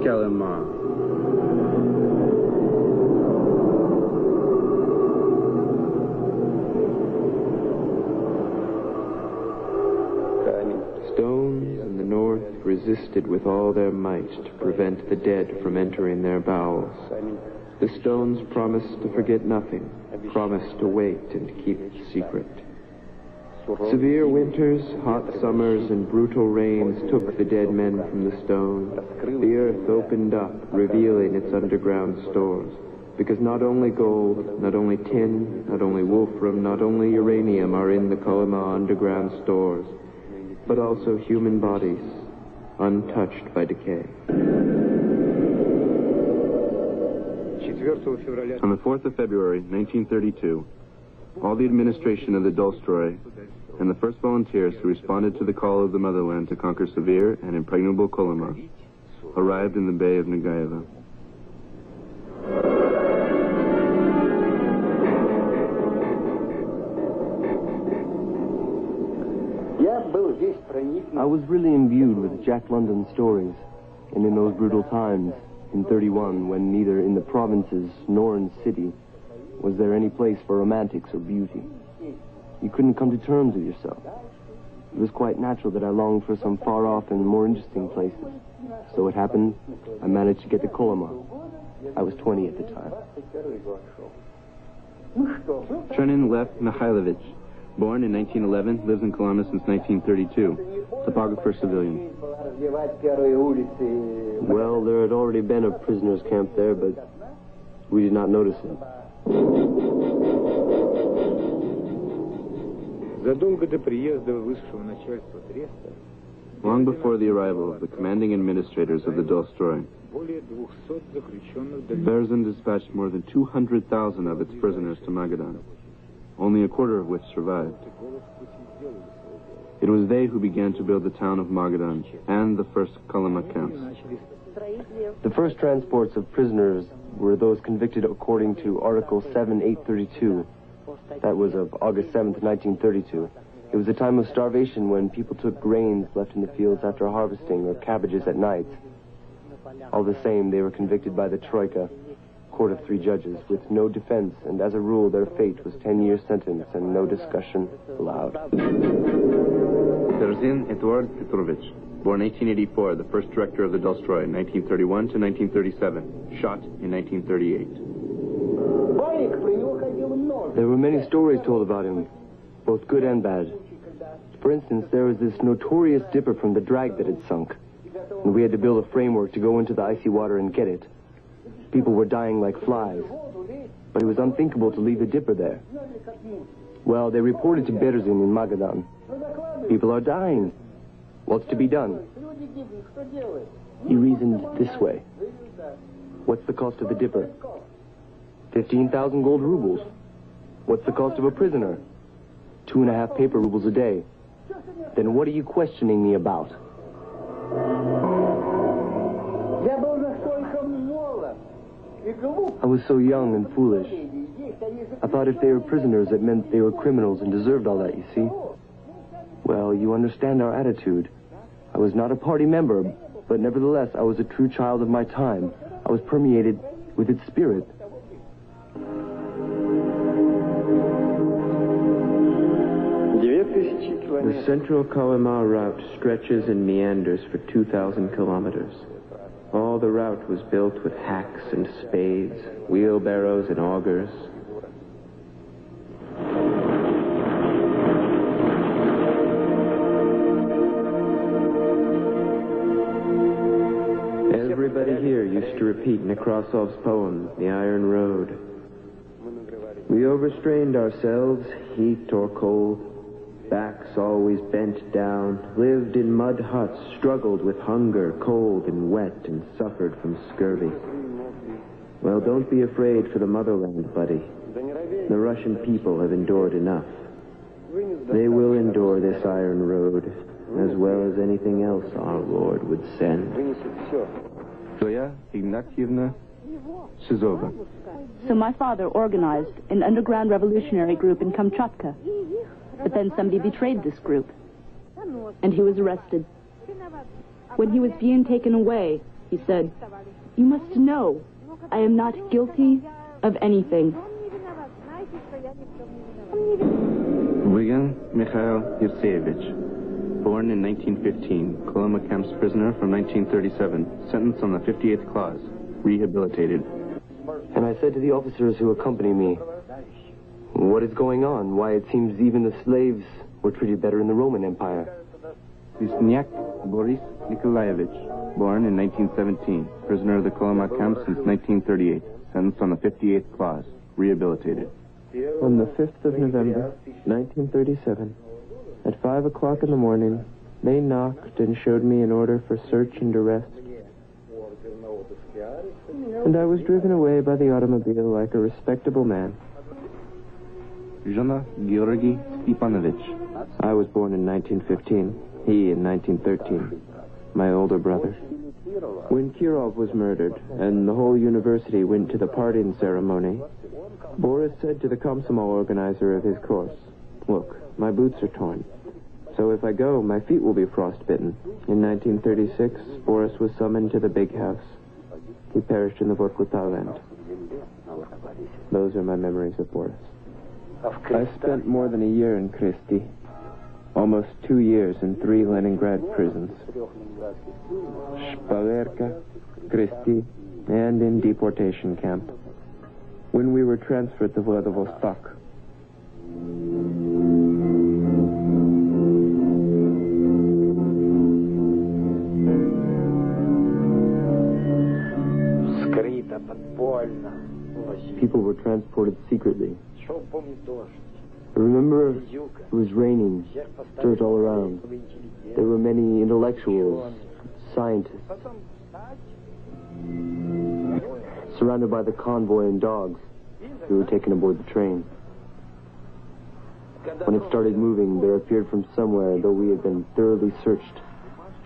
Kolyma. Stones in the north resisted with all their might to prevent the dead from entering their bowels. The stones promised to forget nothing, promised to wait and keep it secret. Severe winters, hot summers, and brutal rains took the dead men from the stone. The earth opened up, revealing its underground stores. Because not only gold, not only tin, not only wolfram, not only uranium are in the Kolyma underground stores, but also human bodies, untouched by decay. On the 4th of February, 1932, all the administration of the Dolstroy and the first volunteers who responded to the call of the motherland to conquer severe and impregnable Kolyma arrived in the Bay of Negaeva. I was really imbued with Jack London's stories, and in those brutal times, in 31, when neither in the provinces nor in the city was there any place for romantics or beauty. You couldn't come to terms with yourself. It was quite natural that I longed for some far-off and more interesting places. So it happened, I managed to get to Kolyma. I was 20 at the time. Trenin Lev Mikhailovich, born in 1911, lives in Kolyma since 1932. Topographer civilian. Well, there had already been a prisoner's camp there, but we did not notice it. Long before the arrival of the commanding administrators of the Dolstroy, Berzin dispatched more than 200,000 of its prisoners to Magadan, only a quarter of which survived. It was they who began to build the town of Magadan and the first Kolyma camps. The first transports of prisoners were those convicted according to Article 7.832. That was of August 7th, 1932. It was a time of starvation when people took grains left in the fields after harvesting or cabbages at night. All the same, they were convicted by the Troika, court of 3 judges, with no defense, and as a rule, their fate was 10-year sentence and no discussion allowed. Berzin Eduard Petrovich, born 1884, the first director of the Dolstroy, 1931 to 1937, shot in 1938. There were many stories told about him, both good and bad. For instance, there was this notorious dipper from the drag that had sunk, and we had to build a framework to go into the icy water and get it. People were dying like flies, but it was unthinkable to leave the dipper there. Well, they reported to Berzin in Magadan. People are dying. What's to be done? He reasoned this way. What's the cost of the dipper? 15,000 gold rubles. What's the cost of a prisoner? 2.5 paper rubles a day. Then what are you questioning me about? I was so young and foolish. I thought if they were prisoners, it meant they were criminals and deserved all that, you see. Well, you understand our attitude. I was not a party member, but nevertheless, I was a true child of my time. I was permeated with its spirit. The central Kolyma route stretches and meanders for 2,000 kilometers. All the route was built with hacks and spades, wheelbarrows and augers. Everybody here used to repeat Nekrasov's poem, The Iron Road. We overstrained ourselves, heat or cold, backs always bent down, lived in mud huts, struggled with hunger, cold and wet, and suffered from scurvy. Well, don't be afraid for the motherland, buddy. The Russian people have endured enough. They will endure this iron road, as well as anything else our Lord would send. Zoya Ignatievna Sizova. So my father organized an underground revolutionary group in Kamchatka. But then somebody betrayed this group, and he was arrested. When he was being taken away, he said, "You must know, I am not guilty of anything." Wigan Mikhail Yevseyevich. Born in 1915, Kolyma camp's prisoner from 1937, sentenced on the 58th clause, rehabilitated. And I said to the officers who accompany me, "What is going on? Why, it seems even the slaves were treated better in the Roman Empire." Visnyak Boris Nikolaevich. Born in 1917, prisoner of the Kolyma camp since 1938, sentenced on the 58th clause, rehabilitated. On the 5th of November, 1937, at 5 o'clock in the morning, they knocked and showed me an order for search and arrest. And I was driven away by the automobile like a respectable man. Zhona Georgy Stepanovich. I was born in 1915, he in 1913, my older brother. When Kirov was murdered and the whole university went to the pardon ceremony, Boris said to the Komsomol organizer of his course, "Look, my boots are torn. So if I go, my feet will be frostbitten." In 1936, Boris was summoned to the big house. He perished in the Vorkuta land. Those are my memories of Boris. I spent more than a year in Kresty. Almost 2 years in 3 Leningrad prisons. Shpalerka, Kresty, and in deportation camp. When we were transferred to Vladivostok. People were transported secretly. I remember it was raining, dirt all around. There were many intellectuals, scientists, surrounded by the convoy and dogs who were taken aboard the train. When it started moving, there appeared from somewhere, though we had been thoroughly searched,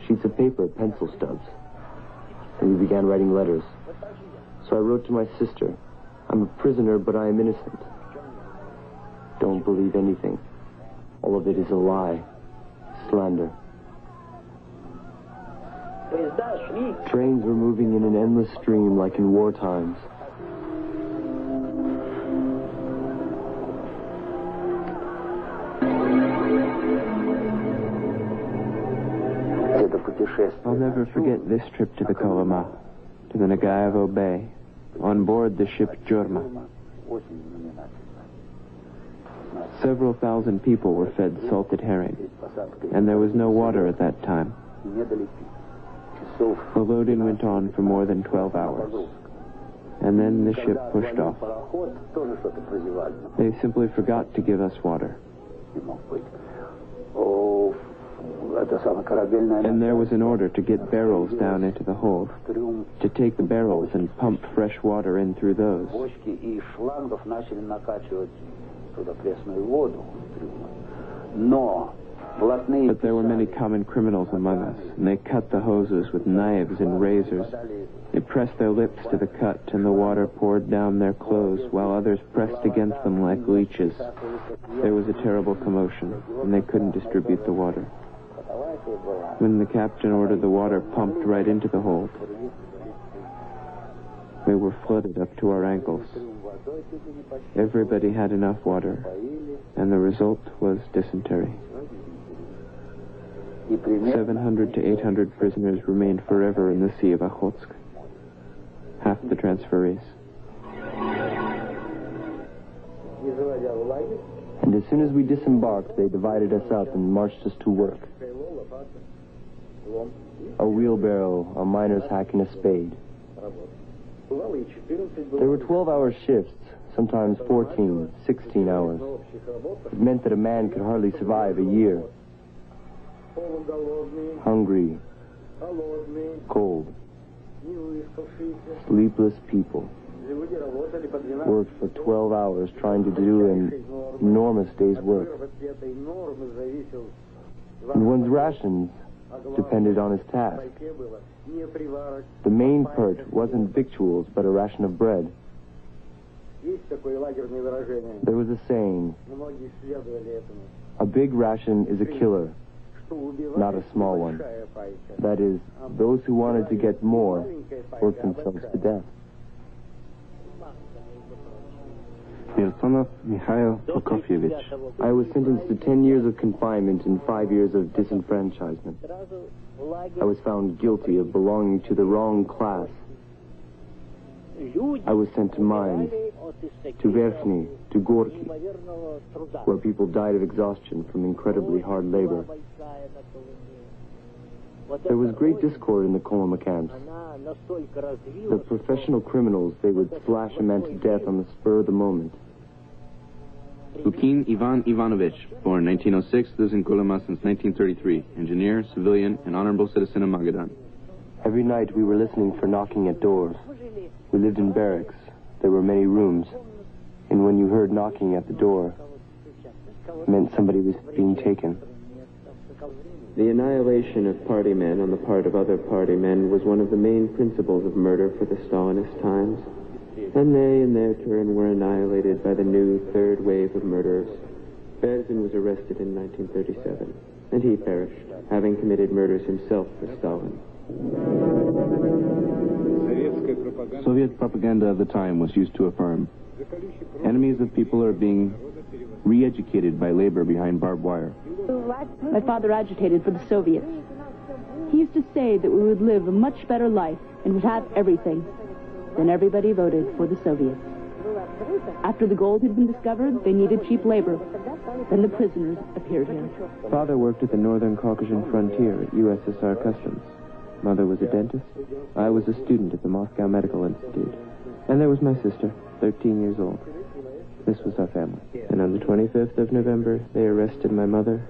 sheets of paper, pencil stubs. And we began writing letters. So I wrote to my sister, "I'm a prisoner, but I am innocent. Don't believe anything. All of it is a lie, slander." Trains were moving in an endless stream like in war times. I'll never forget this trip to the Kolyma, to the Nagaevo Bay, on board the ship Jurma. Several thousand people were fed salted herring, and there was no water at that time. The loading went on for more than 12 hours, and then the ship pushed off. They simply forgot to give us water. And there was an order to get barrels down into the hold, to take the barrels and pump fresh water in through those. But there were many common criminals among us, and they cut the hoses with knives and razors. They pressed their lips to the cut, and the water poured down their clothes, while others pressed against them like leeches. There was a terrible commotion, and they couldn't distribute the water. When the captain ordered the water pumped right into the hold, we were flooded up to our ankles. Everybody had enough water, and the result was dysentery. 700 to 800 prisoners remained forever in the Sea of Okhotsk. Half the transferees. And as soon as we disembarked, they divided us up and marched us to work. A wheelbarrow, a miner's hack, and a spade. There were 12-hour shifts, sometimes 14, 16 hours. It meant that a man could hardly survive a year. Hungry, cold, sleepless people worked for 12 hours trying to do an enormous day's work. And one's rations depended on his task. The main perk wasn't victuals, but a ration of bread. There was a saying, a big ration is a killer, not a small one. That is, those who wanted to get more worked themselves to death. Mirsonov Mikhail Prokofyevich. I was sentenced to 10 years of confinement and 5 years of disenfranchisement. I was found guilty of belonging to the wrong class. I was sent to mines, to Verkhny, to Gorky, where people died of exhaustion from incredibly hard labor. There was great discord in the Kolyma camps. The professional criminals, they would slash a man to death on the spur of the moment. Lukin Ivan Ivanovich, born 1906, lives in Kolyma since 1933. Engineer, civilian, and honorable citizen of Magadan. Every night we were listening for knocking at doors. We lived in barracks. There were many rooms. And when you heard knocking at the door, it meant somebody was being taken. The annihilation of party men on the part of other party men was one of the main principles of murder for the Stalinist times. And they, in their turn, were annihilated by the new third wave of murderers. Berzin was arrested in 1937, and he perished, having committed murders himself for Stalin. Soviet propaganda of the time was used to affirm, enemies of people are being re-educated by labor behind barbed wire. My father agitated for the Soviets. He used to say that we would live a much better life and would have everything. Then everybody voted for the Soviets. After the gold had been discovered, they needed cheap labor. Then the prisoners appeared here. Father worked at the Northern Caucasian frontier at USSR Customs. Mother was a dentist. I was a student at the Moscow Medical Institute. And there was my sister, 13 years old. This was our family. And on the 25th of November, they arrested my mother.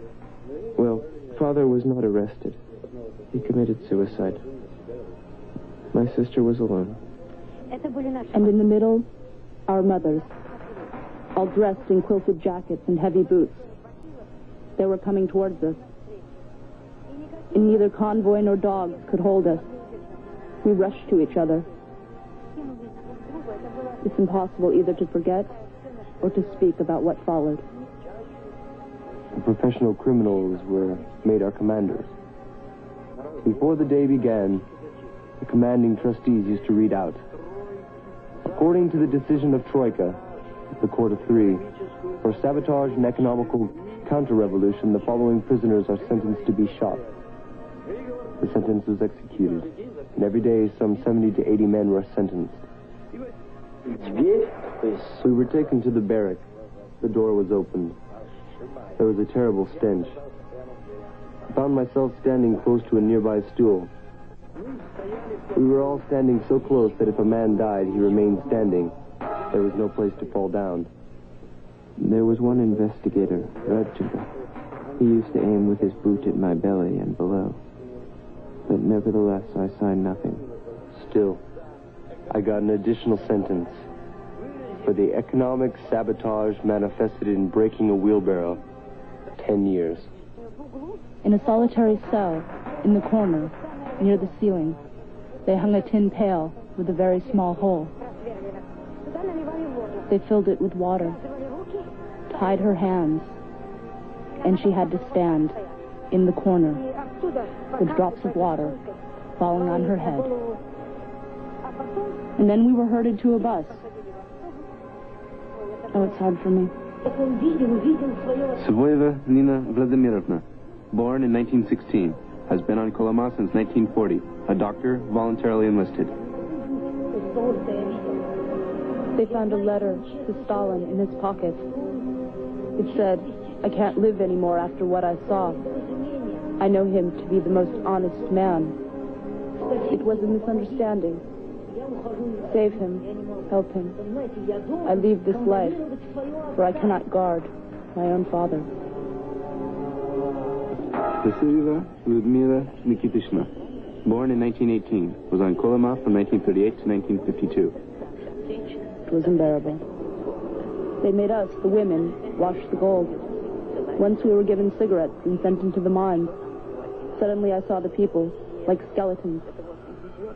Well, Father was not arrested. He committed suicide. My sister was alone. And in the middle, our mothers, all dressed in quilted jackets and heavy boots. They were coming towards us. And neither convoy nor dogs could hold us. We rushed to each other. It's impossible either to forget or to speak about what followed. The professional criminals were made our commanders. Before the day began, the commanding trustees used to read out, according to the decision of Troika, the Court of Three, for sabotage and economical counter-revolution, the following prisoners are sentenced to be shot. The sentence was executed, and every day some 70 to 80 men were sentenced. We were taken to the barrack. The door was opened. There was a terrible stench. I found myself standing close to a nearby stool. We were all standing so close that if a man died, he remained standing. There was no place to fall down. There was one investigator, Radchenko. He used to aim with his boot at my belly and below. But nevertheless, I signed nothing. Still, I got an additional sentence for the economic sabotage manifested in breaking a wheelbarrow. 10 years. In a solitary cell, in the corner, near the ceiling, they hung a tin pail with a very small hole. They filled it with water, tied her hands, and she had to stand in the corner with drops of water falling on her head. And then we were herded to a bus. Oh, it's hard for me. Savoyeva Nina Vladimirovna, born in 1916, has been on Kolyma since 1940, a doctor voluntarily enlisted. They found a letter to Stalin in his pocket. It said, "I can't live anymore after what I saw. I know him to be the most honest man. It was a misunderstanding. Save him, help him. I leave this life, for I cannot guard my own father." Vasilyeva Ludmila Nikitishna, born in 1918, was on Kolyma from 1938 to 1952. It was unbearable. They made us, the women, wash the gold. Once we were given cigarettes and sent into the mines. suddenly I saw the people, like skeletons.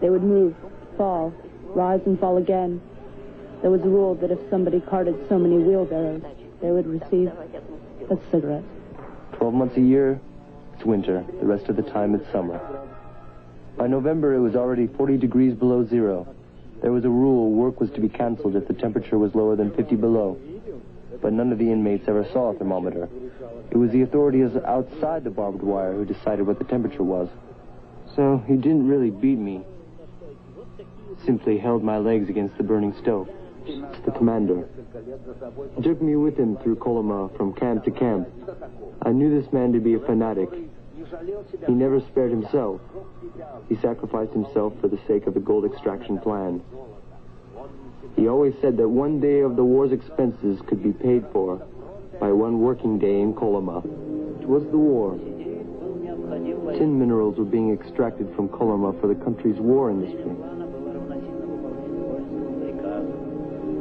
They would move, fall, rise and fall again. There was a rule that if somebody carted so many wheelbarrows, they would receive a cigarette. 12 months a year, it's winter. The rest of the time, it's summer. By November, it was already 40 degrees below zero. There was a rule work was to be canceled if the temperature was lower than 50 below. But none of the inmates ever saw a thermometer. It was the authorities outside the barbed wire who decided what the temperature was. So he didn't really beat me. Simply held my legs against the burning stove. It's the commander. He took me with him through Kolyma from camp to camp. I knew this man to be a fanatic. He never spared himself. He sacrificed himself for the sake of the gold extraction plan. He always said that one day of the war's expenses could be paid for by one working day in Kolyma. It was the war. Tin minerals were being extracted from Kolyma for the country's war industry.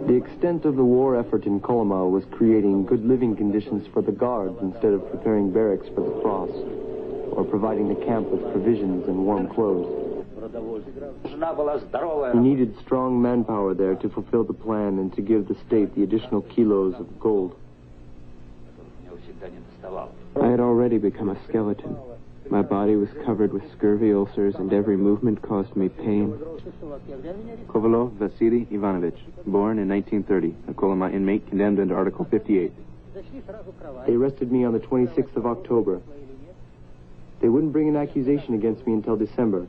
The extent of the war effort in Kolyma was creating good living conditions for the guards instead of preparing barracks for the frost, or providing the camp with provisions and warm clothes. He needed strong manpower there to fulfill the plan and to give the state the additional kilos of gold. I had already become a skeleton. My body was covered with scurvy ulcers, and every movement caused me pain. Kovalov Vasily Ivanovich, born in 1930, a Kolyma inmate condemned under Article 58. They arrested me on the 26th of October. They wouldn't bring an accusation against me until December.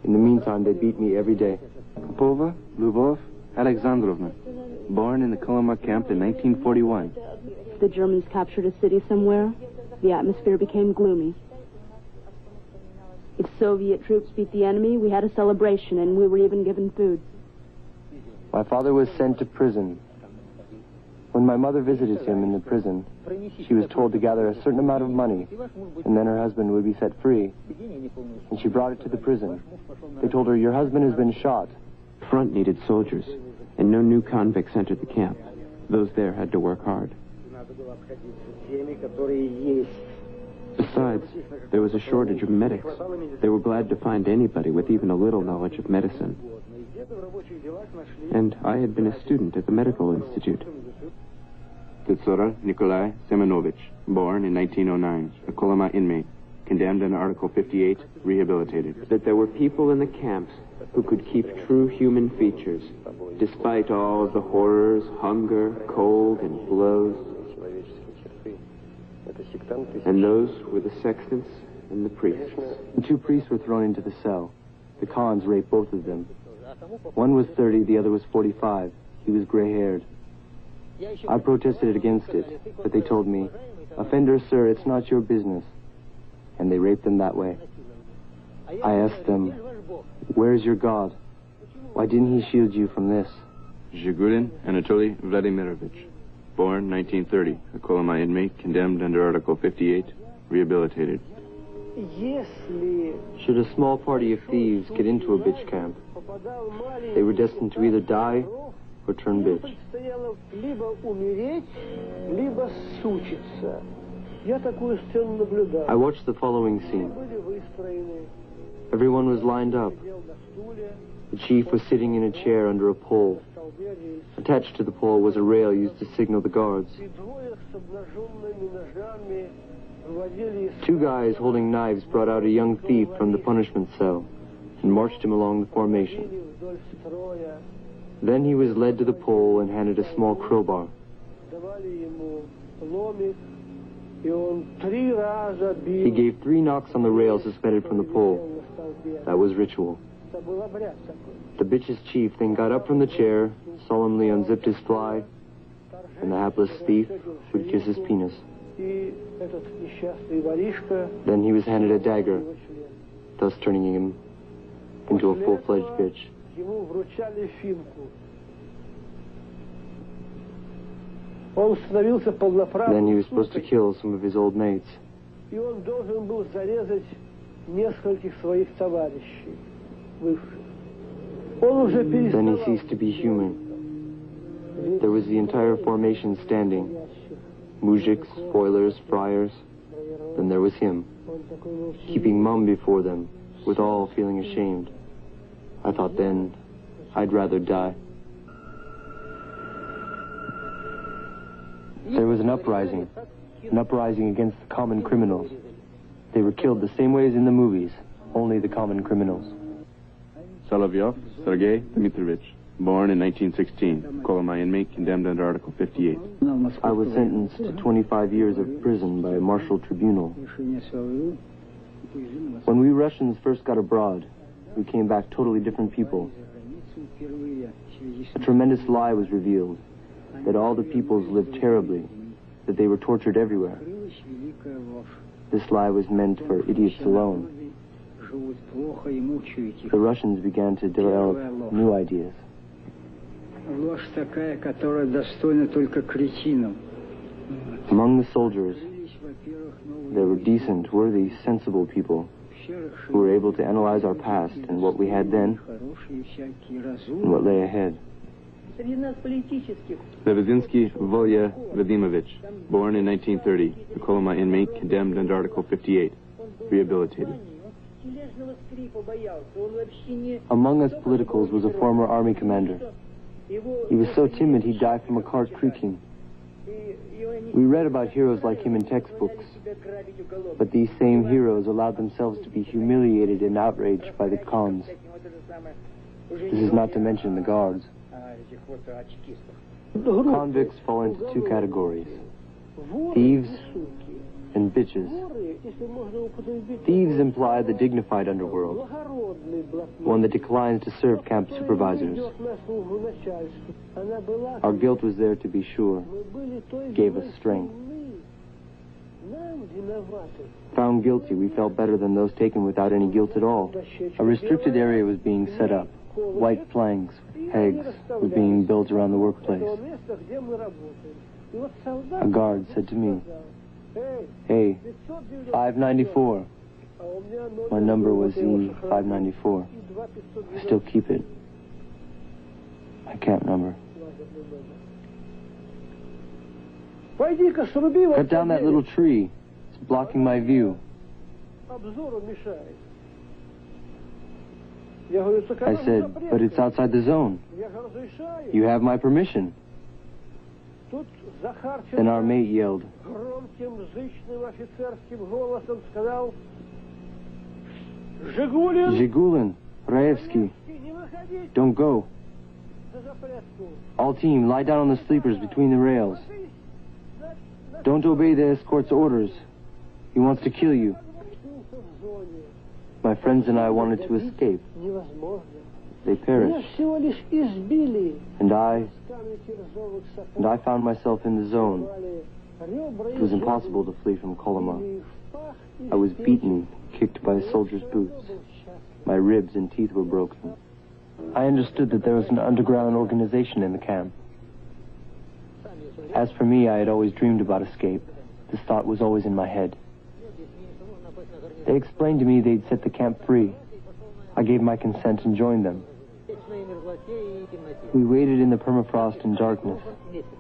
In the meantime, they beat me every day. Popova Lubov Alexandrovna, born in the Kolyma camp in 1941. If the Germans captured a city somewhere, the atmosphere became gloomy. If Soviet troops beat the enemy, we had a celebration, and we were even given food. My father was sent to prison. When my mother visited him in the prison, she was told to gather a certain amount of money, and then her husband would be set free. And she brought it to the prison. They told her, "Your husband has been shot." The front needed soldiers, and no new convicts entered the camp. Those there had to work hard. Besides, there was a shortage of medics. They were glad to find anybody with even a little knowledge of medicine. And I had been a student at the medical institute. Tsura Nikolai Semenovich, born in 1909, a Kolyma inmate, condemned under Article 58, rehabilitated. That there were people in the camps who could keep true human features, despite all of the horrors, hunger, cold, and blows. And those were the sextants and the priests. The two priests were thrown into the cell. The Khans raped both of them. One was 30, the other was 45. He was gray-haired. I protested against it, but they told me, "Offender, sir, it's not your business." And they raped them that way. I asked them, "Where's your God? Why didn't he shield you from this?" Zhigulin Anatoly Vladimirovich, born 1930, a Kolyma inmate, condemned under Article 58, rehabilitated. Should a small party of thieves get into a bitch camp, they were destined to either die or turn bitch. I watched the following scene. Everyone was lined up. The chief was sitting in a chair under a pole. Attached to the pole was a rail used to signal the guards. Two guys holding knives brought out a young thief from the punishment cell and marched him along the formation. Then he was led to the pole and handed a small crowbar. He gave 3 knocks on the rail suspended from the pole. That was ritual. The bitch's chief then got up from the chair, solemnly unzipped his fly, and the hapless thief would kiss his penis. Then he was handed a dagger, thus turning him into a full-fledged bitch. Then he was supposed to kill some of his old mates. Then he ceased to be human. There was the entire formation standing. Mujiks, spoilers, friars. Then there was him. keeping mum before them, with all feeling ashamed. I thought then, I'd rather die. There was an uprising against the common criminals. They were killed the same way as in the movies, only the common criminals. Solovyov Sergei Dmitrovich, born in 1916, Kolyma inmate condemned under Article 58. I was sentenced to 25 years of prison by a martial tribunal. When we Russians first got abroad, we came back totally different people. A tremendous lie was revealed, that all the peoples lived terribly, that they were tortured everywhere. This lie was meant for idiots alone. The Russians began to develop new ideas. Among the soldiers, there were decent, worthy, sensible people who were able to analyze our past and what we had then and what lay ahead. Levizinsky Volya Vadimovich, born in 1930, a Kolyma inmate condemned under Article 58, rehabilitated. Among us politicals was a former army commander. He was so timid he died from a cart creaking. We read about heroes like him in textbooks, but these same heroes allowed themselves to be humiliated and outraged by the cons. This is not to mention the guards. Convicts fall into two categories: thieves and bitches. Thieves imply the dignified underworld, one that declines to serve camp supervisors. Our guilt was there to be sure, gave us strength. Found guilty, we felt better than those taken without any guilt at all. A restricted area was being set up. White planks, pegs, were being built around the workplace. A guard said to me, "Hey, 594. My number was E594. I still keep it. My camp number. Cut down that little tree. It's blocking my view." I said, "But it's outside the zone. You have my permission." Then our mate yelled, "Zhigulin, Raevsky, don't go. All team, lie down on the sleepers between the rails. Don't obey the escort's orders. He wants to kill you." My friends and I wanted to escape. They perished. And I found myself in the zone. It was impossible to flee from Kolyma. I was beaten, kicked by a soldier's boots. My ribs and teeth were broken. I understood that there was an underground organization in the camp. As for me, I had always dreamed about escape. This thought was always in my head. They explained to me they'd set the camp free. I gave my consent and joined them. We waited in the permafrost and darkness.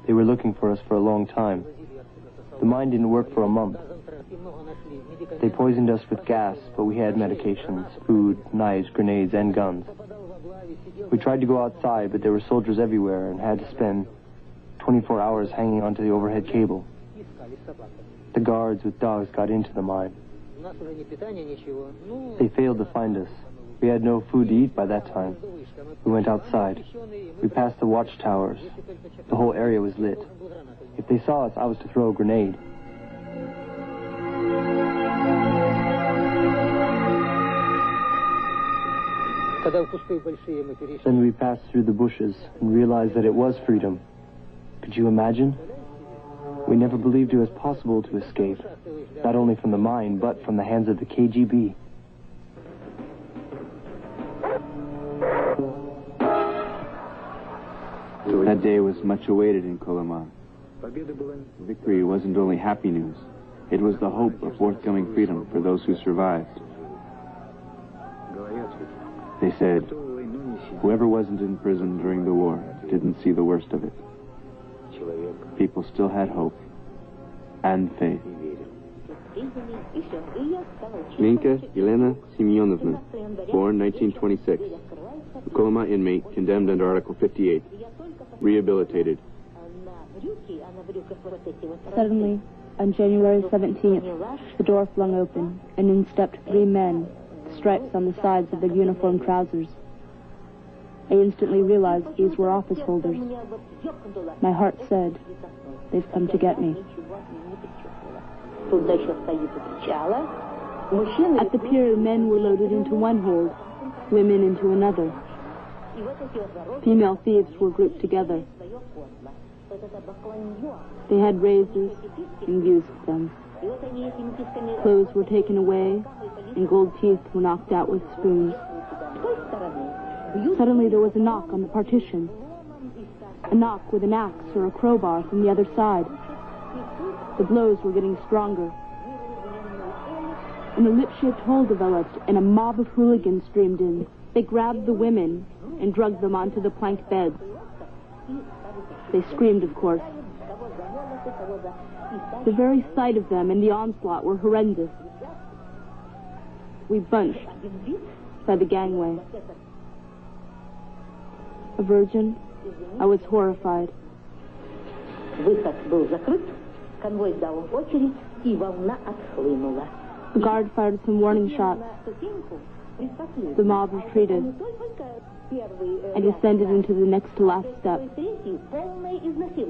They were looking for us for a long time. The mine didn't work for a month. They poisoned us with gas, but we had medications, food, knives, grenades, and guns. We tried to go outside, but there were soldiers everywhere and had to spend 24 hours hanging onto the overhead cable. The guards with dogs got into the mine. They failed to find us. We had no food to eat by that time. We went outside. We passed the watchtowers. The whole area was lit. If they saw us, I was to throw a grenade. Then we passed through the bushes and realized that it was freedom. Could you imagine? We never believed it was possible to escape, not only from the mine, but from the hands of the KGB. That day was much awaited in Kolyma. Victory wasn't only happy news. It was the hope of forthcoming freedom for those who survived. They said, whoever wasn't in prison during the war didn't see the worst of it. People still had hope and faith. Minka Yelena Semyonovna, born 1926. A Kolyma inmate condemned under Article 58. Rehabilitated. Suddenly, on January 17th, the door flung open, and in stepped 3 men, stripes on the sides of their uniform trousers. I instantly realized these were office holders. My heart said, they've come to get me. At the pier, men were loaded into one hold, women into another. Female thieves were grouped together. They had razors and used them. Clothes were taken away, and gold teeth were knocked out with spoons. Suddenly there was a knock on the partition. A knock with an axe or a crowbar from the other side. The blows were getting stronger. An ellipse-shaped hole developed, and a mob of hooligans streamed in. They grabbed the women and dragged them onto the plank beds. They screamed, of course. The very sight of them and the onslaught were horrendous. We bunched by the gangway. A virgin, I was horrified. The guard fired some warning shots. The mob retreated. I descended into the next to last step.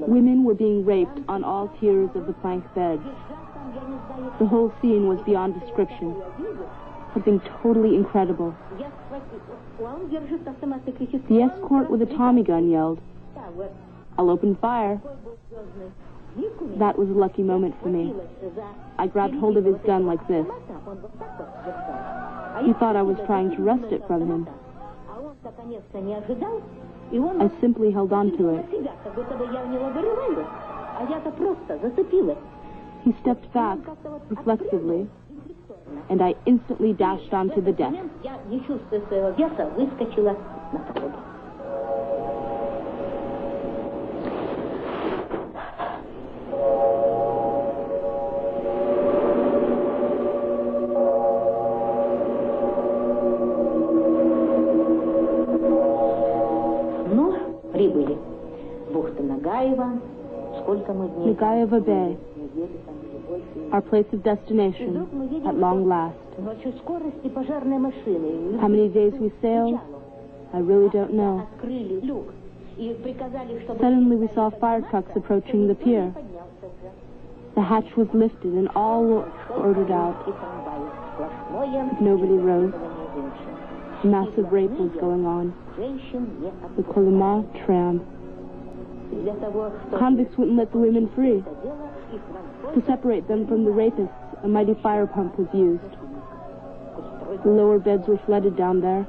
Women were being raped on all tiers of the plank beds. The whole scene was beyond description. Something totally incredible. The escort with a Tommy gun yelled, "I'll open fire." That was a lucky moment for me. I grabbed hold of his gun like this. He thought I was trying to wrest it from him. I simply held on to it. He stepped back, reflexively, and I instantly dashed onto the deck. Nagaeva Bay, our place of destination, at long last. How many days we sailed, I really don't know. Suddenly we saw fire trucks approaching the pier. The hatch was lifted and all were ordered out. But nobody rose. A massive rape was going on. The Kolyma tram. Convicts wouldn't let the women free. To separate them from the rapists, a mighty fire pump was used. The lower beds were flooded down there.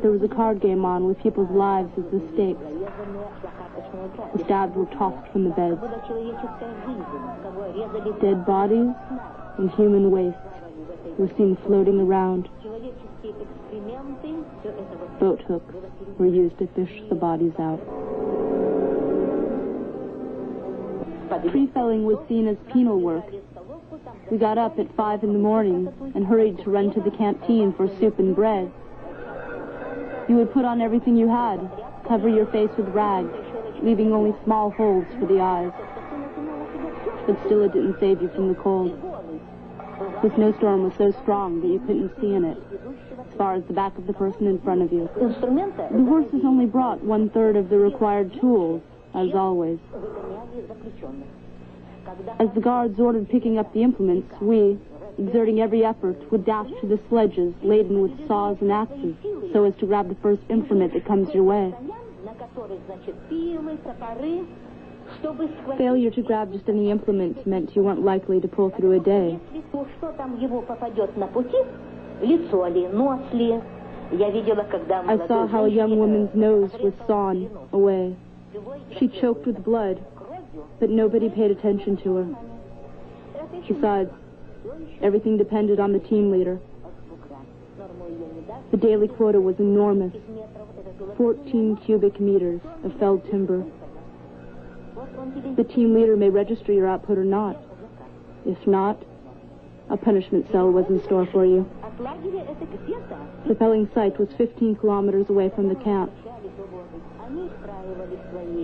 There was a card game on with people's lives as the stakes. The stabs were tossed from the beds. Dead bodies and human wastes were seen floating around. Boat hooks were used to fish the bodies out. Tree-felling was seen as penal work. We got up at 5 in the morning and hurried to run to the canteen for soup and bread. You would put on everything you had, cover your face with rags, leaving only small holes for the eyes. But still it didn't save you from the cold. The snowstorm was so strong that you couldn't see in it, as far as the back of the person in front of you. The horses only brought 1/3 of the required tools, as always. As the guards ordered picking up the implements, we, exerting every effort, would dash to the sledges laden with saws and axes, so as to grab the first implement that comes your way. Failure to grab just any implement meant you weren't likely to pull through a day. I saw how a young woman's nose was sawn away. She choked with blood, but nobody paid attention to her. Besides, everything depended on the team leader. The daily quota was enormous, 14 cubic meters of felled timber. The team leader may register your output or not. If not, a punishment cell was in store for you. The felling site was 15 kilometers away from the camp.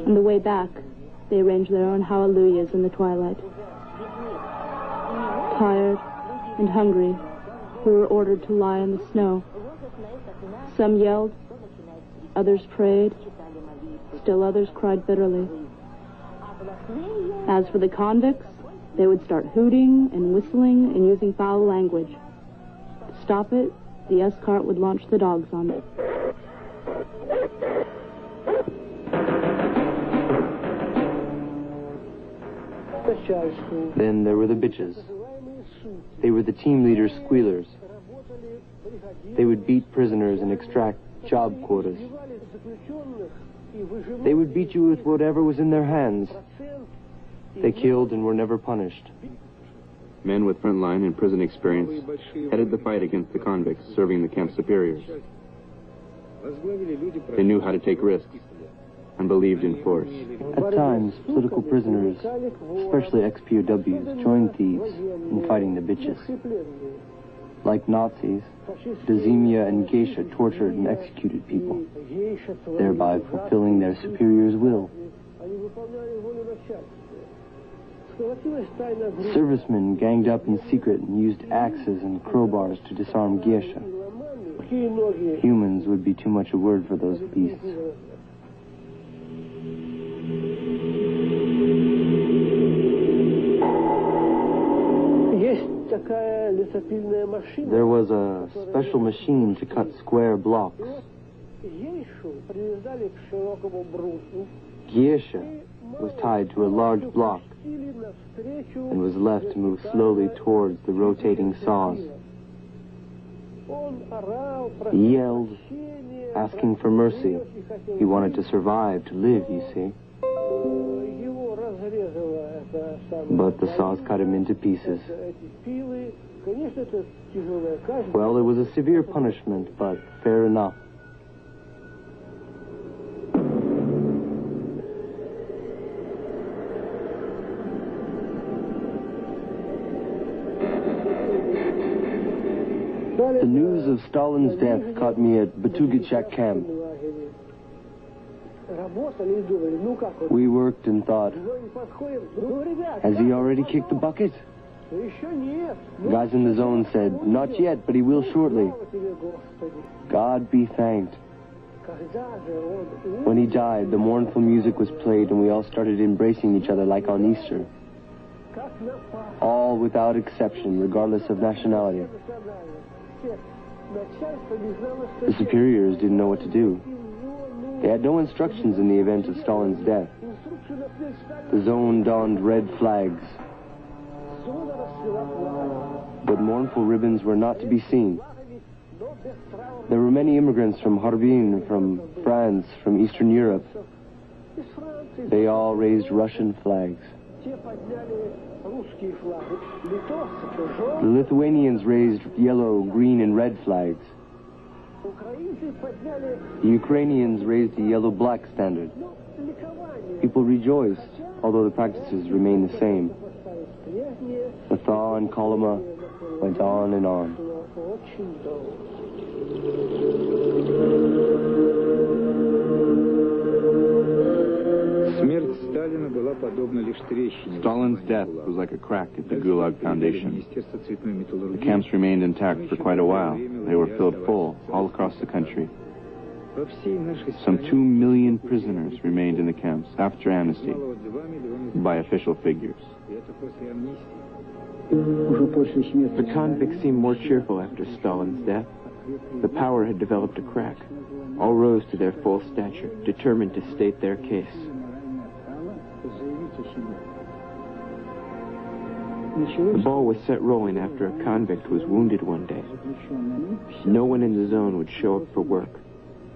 On the way back, they arranged their own hallelujahs in the twilight. Tired and hungry, we were ordered to lie in the snow. Some yelled, others prayed, still others cried bitterly. As for the convicts, they would start hooting and whistling and using foul language. To stop it, the S-cart would launch the dogs on it. Then there were the bitches. They were the team leader squealers. They would beat prisoners and extract job quotas. They would beat you with whatever was in their hands. They killed and were never punished. Men with frontline and prison experience headed the fight against the convicts serving the camp superiors. They knew how to take risks and believed in force. At times, political prisoners, especially ex-POWs, joined thieves in fighting the bitches. Like Nazis, Dezimia and Geisha tortured and executed people, thereby fulfilling their superior's will. Servicemen ganged up in secret and used axes and crowbars to disarm Geisha. Humans would be too much a word for those beasts. There was a special machine to cut square blocks. Geisha was tied to a large block and was left to move slowly towards the rotating saws. He yelled, asking for mercy. He wanted to survive, to live, you see. But the saws cut him into pieces. Well, it was a severe punishment, but fair enough. The news of Stalin's death caught me at Batugachak camp. We worked and thought, has he already kicked the bucket? Guys in the zone said, not yet, but he will shortly. God be thanked. When he died, the mournful music was played and we all started embracing each other like on Easter. All without exception, regardless of nationality. The superiors didn't know what to do. They had no instructions in the event of Stalin's death. The zone donned red flags. But mournful ribbons were not to be seen. There were many immigrants from Harbin, from France, from Eastern Europe. They all raised Russian flags. The Lithuanians raised yellow, green, and red flags. The Ukrainians raised the yellow-black standard. People rejoiced, although the practices remained the same. The thaw in Kolyma went on and on. Stalin's death was like a crack at the Gulag Foundation. The camps remained intact for quite a while. They were filled full all across the country. Some 2 million prisoners remained in the camps after amnesty, by official figures. The convicts seemed more cheerful after Stalin's death. The power had developed a crack. All rose to their full stature, determined to state their case. The ball was set rolling after a convict was wounded one day. No one in the zone would show up for work.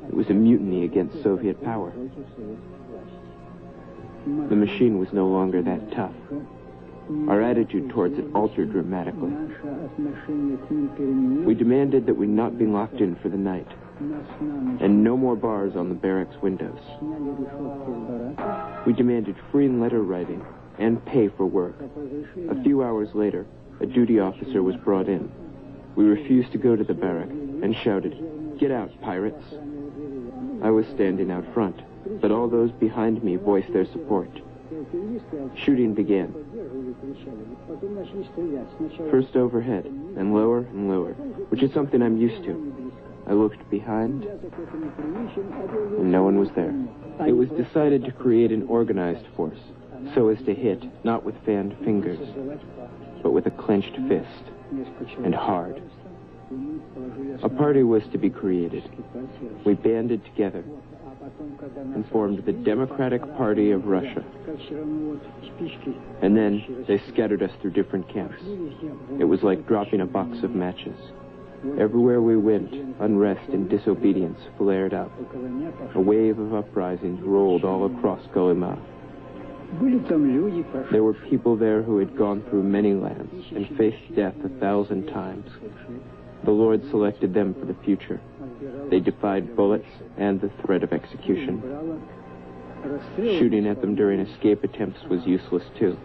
It was a mutiny against Soviet power. The machine was no longer that tough. Our attitude towards it altered dramatically. We demanded that we not be locked in for the night, and no more bars on the barracks windows. We demanded free letter writing and pay for work. A few hours later, a duty officer was brought in. We refused to go to the barrack and shouted, "Get out, pirates!" I was standing out front, but all those behind me voiced their support. Shooting began. First overhead, and lower, which is something I'm used to. I looked behind, and no one was there. It was decided to create an organized force, so as to hit, not with fanned fingers, but with a clenched fist, and hard. A party was to be created. We banded together and formed the Democratic Party of Russia. And then they scattered us through different camps. It was like dropping a box of matches. Everywhere we went, unrest and disobedience flared up. A wave of uprisings rolled all across Kolyma. There were people there who had gone through many lands and faced death 1,000 times. The Lord selected them for the future. They defied bullets and the threat of execution. Shooting at them during escape attempts was useless too.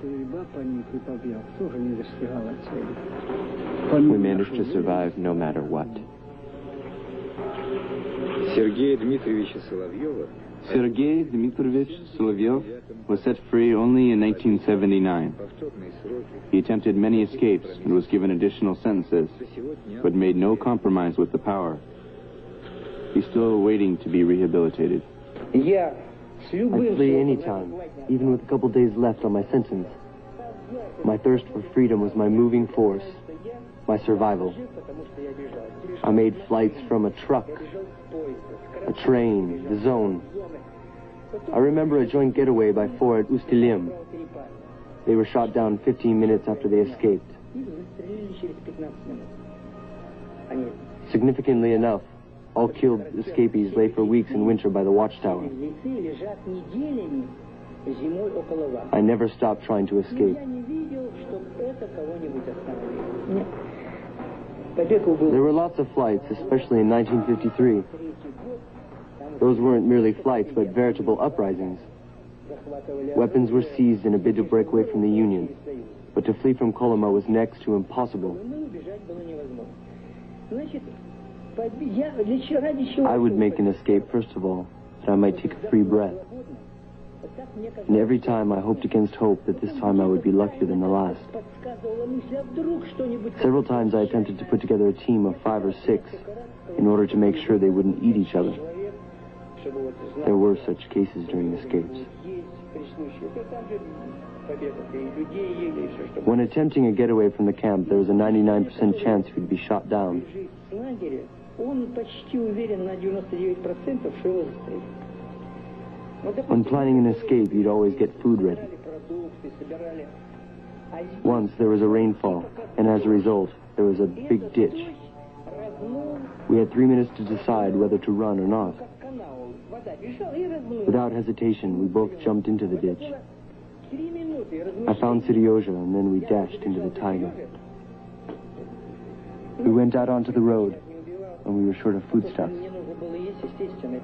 We managed to survive no matter what. Sergei Dmitrovich Solovyov was set free only in 1979. He attempted many escapes and was given additional sentences, but made no compromise with the power. He's still waiting to be rehabilitated. I'd flee any time, even with a couple days left on my sentence. My thirst for freedom was my moving force, my survival. I made flights from a truck, a train, the zone. I remember a joint getaway by 4 at Ustilim. They were shot down 15 minutes after they escaped. Significantly enough, all killed escapees lay for weeks in winter by the watchtower. I never stopped trying to escape. There were lots of flights, especially in 1953. Those weren't merely flights, but veritable uprisings. Weapons were seized in a bid to break away from the Union, but to flee from Kolyma was next to impossible. I would make an escape, first of all, that I might take a free breath. And every time I hoped against hope that this time I would be luckier than the last. Several times I attempted to put together a team of 5 or 6 in order to make sure they wouldn't eat each other. There were such cases during escapes. When attempting a getaway from the camp, there was a 99% chance we'd be shot down. When planning an escape, you'd always get food ready. Once there was a rainfall, and as a result, there was a big ditch. We had 3 minutes to decide whether to run or not. Without hesitation, we both jumped into the ditch. I found Seryoja, and then we dashed into the tiger. We went out onto the road, and we were short of foodstuffs.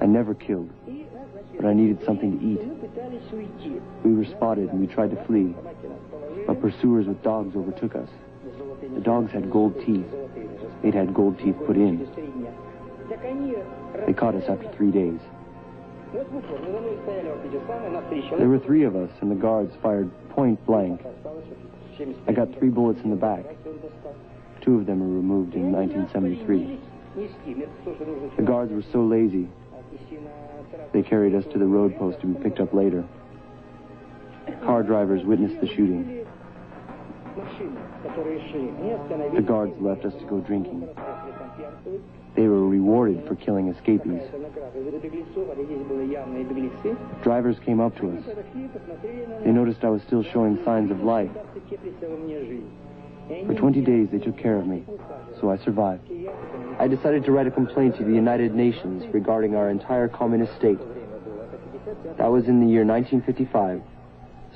I never killed, but I needed something to eat. We were spotted, and we tried to flee, but pursuers with dogs overtook us. The dogs had gold teeth. They'd had gold teeth put in. They caught us after 3 days. There were 3 of us, and the guards fired point blank. I got 3 bullets in the back. 2 of them were removed in 1973. The guards were so lazy, they carried us to the road post to be picked up later. Car drivers witnessed the shooting. The guards left us to go drinking. They were rewarded for killing escapees. Drivers came up to us. They noticed I was still showing signs of life. For 20 days, they took care of me, so I survived. I decided to write a complaint to the United Nations regarding our entire communist state. That was in the year 1955.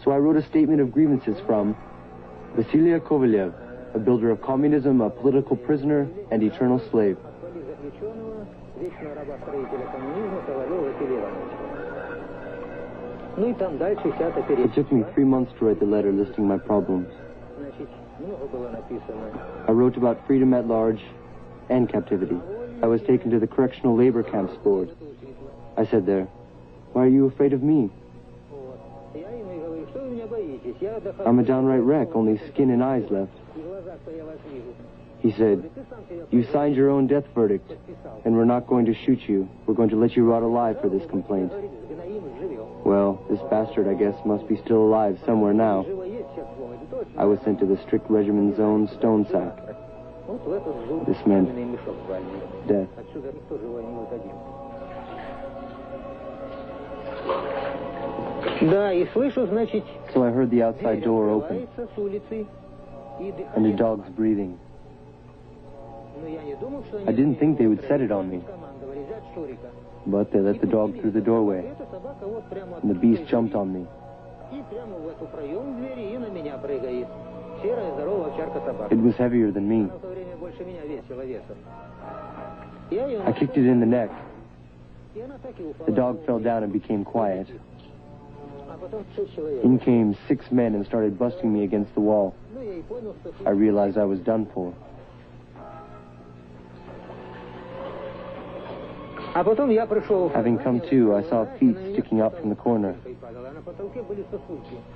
So I wrote a statement of grievances from Vasily Kovalyev, a builder of communism, a political prisoner, and eternal slave. It took me 3 months to write the letter listing my problems. I wrote about freedom at large and captivity. I was taken to the Correctional Labor Camps Board. I said there, "Why are you afraid of me? I'm a downright wreck, only skin and eyes left." He said, "You signed your own death verdict, and we're not going to shoot you. We're going to let you rot alive for this complaint." Well, this bastard, I guess, must be still alive somewhere now. I was sent to the strict regiment's own stone sack. This meant death. So I heard the outside door open, and a dog's breathing. I didn't think they would set it on me, but they let the dog through the doorway, and the beast jumped on me. It was heavier than me. I kicked it in the neck. The dog fell down and became quiet. In came 6 men and started busting me against the wall. I realized I was done for. Having come to, I saw feet sticking out from the corner.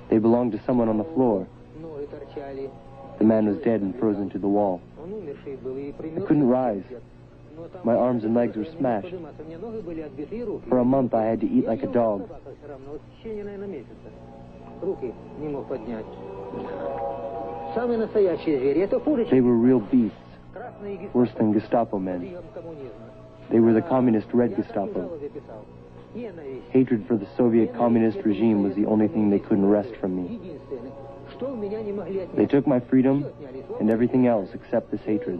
They belonged to someone on the floor. The man was dead and frozen to the wall. I couldn't rise. My arms and legs were smashed. For a month, I had to eat like a dog. They were real beasts, worse than Gestapo men. They were the communist Red Gestapo. Hatred for the Soviet communist regime was the only thing they couldn't wrest from me. They took my freedom and everything else except this hatred.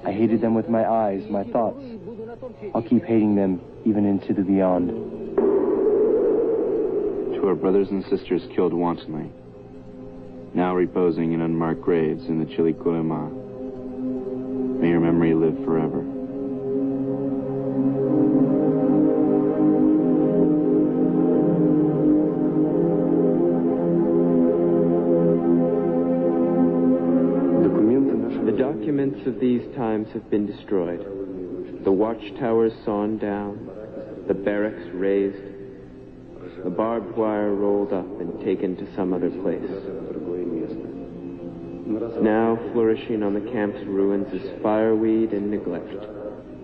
I hated them with my eyes, my thoughts. I'll keep hating them even into the beyond. To our brothers and sisters killed wantonly, now reposing in unmarked graves in the chilly Kolyma, may your memory live forever. The documents of these times have been destroyed. The watchtowers sawn down, the barracks razed, the barbed wire rolled up and taken to some other place. Now flourishing on the camp's ruins is fireweed and neglect,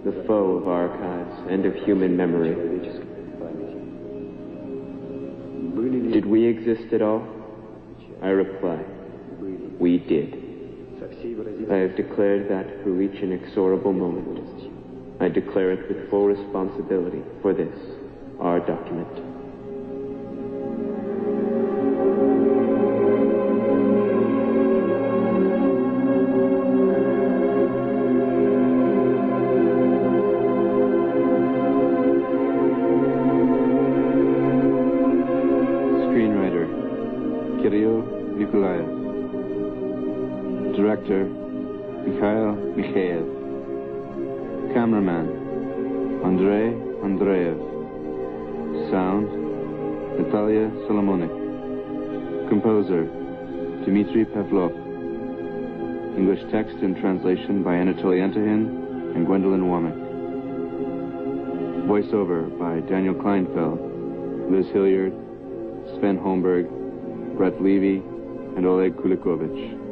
the foe of archives and of human memory. Did we exist at all? I reply, we did. I have declared that through each inexorable moment. I declare it with full responsibility for this, our document. Screenwriter, Kirill Nikolaev. Director, Mikhail Mikhaev. Cameraman, Andrei Andreev. Sound, Natalia Solomonik. Composer, Dmitry Pavlov. English text and translation by Anatoly Antohin and Gwendolyn Womack. Voiceover by Daniel Kleinfeld, Liz Hilliard, Sven Holmberg, Brett Levy, and Oleg Kulikovich.